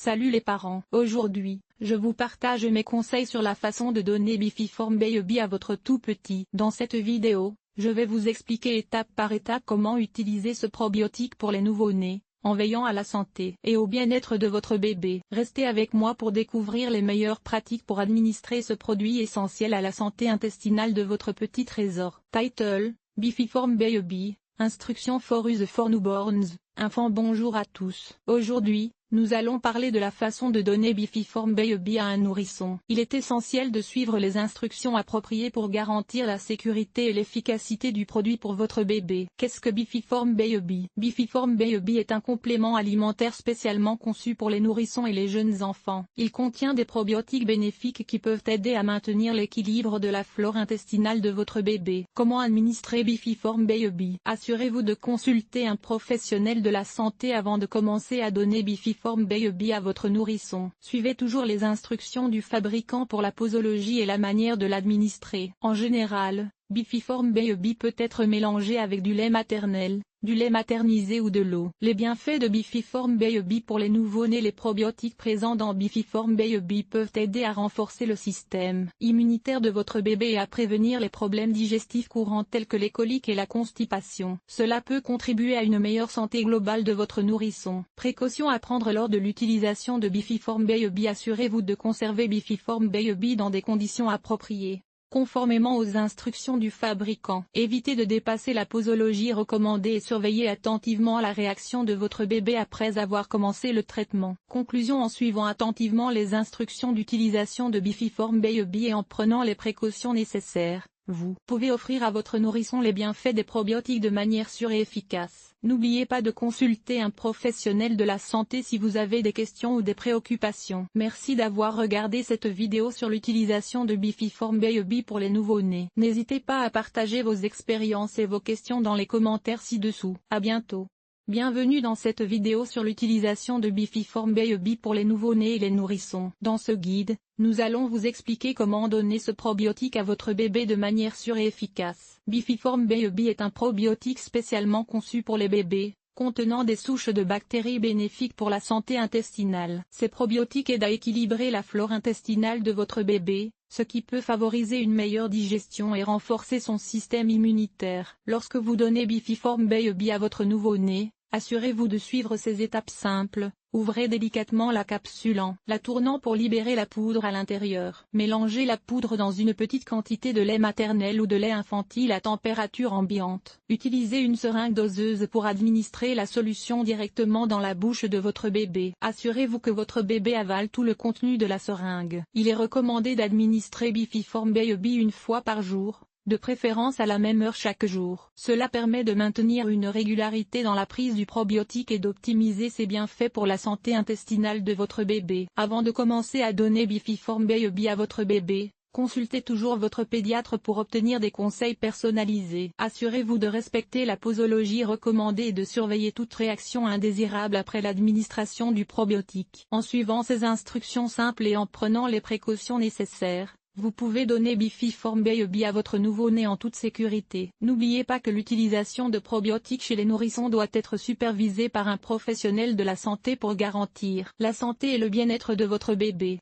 Salut les parents. Aujourd'hui, je vous partage mes conseils sur la façon de donner Bifiform Baby à votre tout petit. Dans cette vidéo, je vais vous expliquer étape par étape comment utiliser ce probiotique pour les nouveau-nés, en veillant à la santé et au bien-être de votre bébé. Restez avec moi pour découvrir les meilleures pratiques pour administrer ce produit essentiel à la santé intestinale de votre petit trésor. Title: Bifiform Baby, Instructions for use for newborns, enfants. Bonjour à tous. Aujourd'hui, nous allons parler de la façon de donner Bifiform Baby à un nourrisson. Il est essentiel de suivre les instructions appropriées pour garantir la sécurité et l'efficacité du produit pour votre bébé. Qu'est-ce que Bifiform Baby? Bifiform Baby est un complément alimentaire spécialement conçu pour les nourrissons et les jeunes enfants. Il contient des probiotiques bénéfiques qui peuvent aider à maintenir l'équilibre de la flore intestinale de votre bébé. Comment administrer Bifiform Baby? Assurez-vous de consulter un professionnel de la santé avant de commencer à donner Bifiform Baby à votre nourrisson. Suivez toujours les instructions du fabricant pour la posologie et la manière de l'administrer. En général, Bifiform Baby peut être mélangé avec du lait maternel, du lait maternisé ou de l'eau. Les bienfaits de Bifiform Baby pour les nouveau-nés. Les probiotiques présents dans Bifiform Baby peuvent aider à renforcer le système immunitaire de votre bébé et à prévenir les problèmes digestifs courants tels que les coliques et la constipation. Cela peut contribuer à une meilleure santé globale de votre nourrisson. Précautions à prendre lors de l'utilisation de Bifiform Baby. Assurez-vous de conserver Bifiform Baby dans des conditions appropriées, conformément aux instructions du fabricant. Évitez de dépasser la posologie recommandée et surveillez attentivement la réaction de votre bébé après avoir commencé le traitement. Conclusion: en suivant attentivement les instructions d'utilisation de Bifiform Baby et en prenant les précautions nécessaires, vous pouvez offrir à votre nourrisson les bienfaits des probiotiques de manière sûre et efficace. N'oubliez pas de consulter un professionnel de la santé si vous avez des questions ou des préoccupations. Merci d'avoir regardé cette vidéo sur l'utilisation de Bifiform Baby pour les nouveau-nés. N'hésitez pas à partager vos expériences et vos questions dans les commentaires ci-dessous. À bientôt. Bienvenue dans cette vidéo sur l'utilisation de Bifiform Baby pour les nouveau-nés et les nourrissons. Dans ce guide, nous allons vous expliquer comment donner ce probiotique à votre bébé de manière sûre et efficace. Bifiform Baby est un probiotique spécialement conçu pour les bébés, contenant des souches de bactéries bénéfiques pour la santé intestinale. Ces probiotiques aident à équilibrer la flore intestinale de votre bébé, ce qui peut favoriser une meilleure digestion et renforcer son système immunitaire. Lorsque vous donnez Bifiform Baby à votre nouveau-né, assurez-vous de suivre ces étapes simples. Ouvrez délicatement la capsule en la tournant pour libérer la poudre à l'intérieur. Mélangez la poudre dans une petite quantité de lait maternel ou de lait infantile à température ambiante. Utilisez une seringue doseuse pour administrer la solution directement dans la bouche de votre bébé. Assurez-vous que votre bébé avale tout le contenu de la seringue. Il est recommandé d'administrer Bifiform Baby une fois par jour, de préférence à la même heure chaque jour. Cela permet de maintenir une régularité dans la prise du probiotique et d'optimiser ses bienfaits pour la santé intestinale de votre bébé. Avant de commencer à donner Bifiform Baby à votre bébé, consultez toujours votre pédiatre pour obtenir des conseils personnalisés. Assurez-vous de respecter la posologie recommandée et de surveiller toute réaction indésirable après l'administration du probiotique. En suivant ces instructions simples et en prenant les précautions nécessaires, vous pouvez donner Bifiform Baby à votre nouveau-né en toute sécurité. N'oubliez pas que l'utilisation de probiotiques chez les nourrissons doit être supervisée par un professionnel de la santé pour garantir la santé et le bien-être de votre bébé.